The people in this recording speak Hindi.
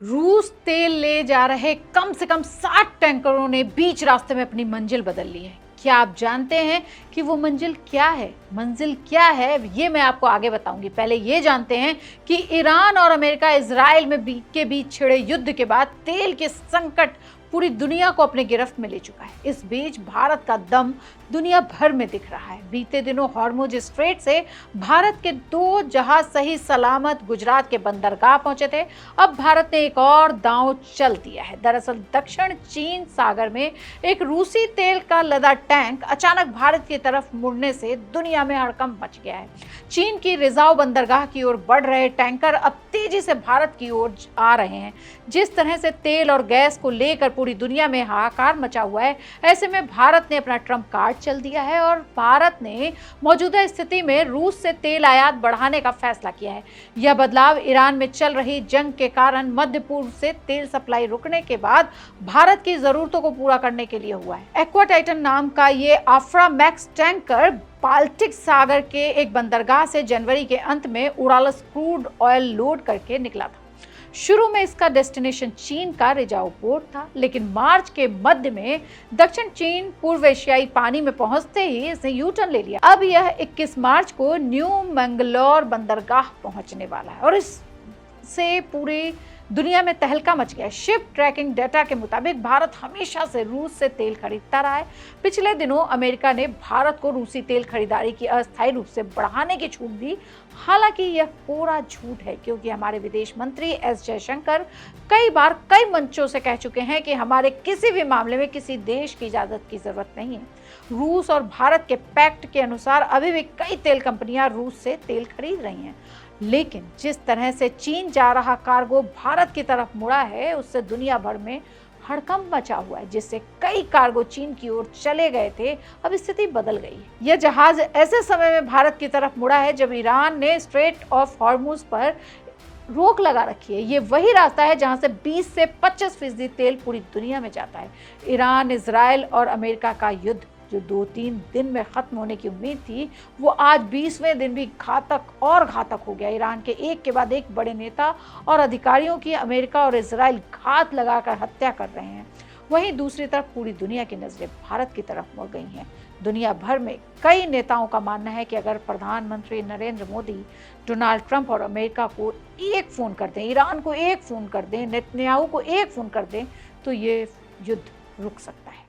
रूस तेल ले जा रहे कम से कम 60 टैंकरों ने बीच रास्ते में अपनी मंजिल बदल ली है। क्या आप जानते हैं कि वो मंजिल क्या है? मंजिल क्या है ये मैं आपको आगे बताऊंगी। पहले ये जानते हैं कि ईरान और अमेरिका इजराइल के बीच छिड़े युद्ध के बाद तेल के संकट पूरी दुनिया को अपने गिरफ्त में ले चुका है। इस बीच भारत का दम दुनिया भर में दिख रहा है। बीते दिनों हॉर्मुज स्ट्रेट से भारत के 2 जहाज सही सलामत गुजरात के बंदरगाह पहुंचे थे। अब भारत ने एक और दांव चल दिया है। दरअसल दक्षिण चीन सागर में एक रूसी तेल का लदा टैंक अचानक भारत की तरफ मुड़ने से दुनिया में हड़कंप मच गया है। चीन की रिजाव बंदरगाह की ओर बढ़ रहे टैंकर अब तेजी से भारत की ओर आ रहे हैं। जिस तरह से तेल और गैस को लेकर पूरी दुनिया में हाहाकार मचा हुआ है, ऐसे में भारत ने अपना ट्रम्प कार्ड चल दिया है और भारत ने मौजूदा स्थिति में रूस से तेल आयात बढ़ाने का फैसला किया है। यह बदलाव ईरान में चल रही जंग के कारण मध्य पूर्व से तेल सप्लाई रुकने के बाद भारत की जरूरतों को पूरा करने के लिए हुआ है। एक्वा टाइटन नाम का ये आफ्रा मैक्स टैंकर बाल्टिक सागर के एक बंदरगाह से जनवरी के अंत में उरालस क्रूड ऑयल लोड करके निकला था। शुरू में इसका डेस्टिनेशन चीन का रिजाऊ पोर्ट था, लेकिन मार्च के मध्य में दक्षिण चीन पूर्व एशियाई पानी में पहुंचते ही इसने यू टर्न ले लिया। अब यह 21 मार्च को न्यू मंगलोर बंदरगाह पहुंचने वाला है और इससे पूरी दुनिया में तहलका मच गया। शिप ट्रैकिंग डेटा के मुताबिक भारत हमेशा से रूस से तेल खरीदता रहा है। पिछले दिनों अमेरिका ने भारत को रूसी तेल खरीदारी की अस्थायी रूप से बढ़ाने की छूट दी। हालांकि यह पूरा झूठ है, क्योंकि हमारे विदेश मंत्री एस जयशंकर कई बार कई मंचों से कह चुके हैं कि हमारे किसी भी मामले में किसी देश की इजाजत की जरूरत नहीं है। रूस और भारत के पैक्ट के अनुसार अभी भी कई तेल कंपनियां रूस से तेल खरीद रही हैं, लेकिन जिस तरह से चीन जा रहा कार्गो भारत की तरफ मुड़ा है, उससे दुनिया भर में हड़कंप मचा हुआ है, जिससे कई कार्गो चीन की ओर चले गए थे। अब स्थिति बदल गई है। यह जहाज ऐसे समय में भारत की तरफ मुड़ा है जब ईरान ने स्ट्रेट ऑफ हॉर्मुज पर रोक लगा रखी है। ये वही रास्ता है जहां से 20 से 25% तेल पूरी दुनिया में जाता है। ईरान, इजराइल और अमेरिका का युद्ध जो 2-3 दिन में खत्म होने की उम्मीद थी, वो आज 20वें दिन भी घातक हो गया। ईरान के एक के बाद एक बड़े नेता और अधिकारियों की अमेरिका और इजराइल घात लगाकर हत्या कर रहे हैं। वहीं दूसरी तरफ पूरी दुनिया की नजरें भारत की तरफ मुड़ गई हैं। दुनिया भर में कई नेताओं का मानना है कि अगर प्रधानमंत्री नरेंद्र मोदी डोनाल्ड ट्रंप और अमेरिका को एक फोन कर दें, ईरान को एक फोन कर दें, नेतन्याहू को एक फोन कर दें, तो ये युद्ध रुक सकता है।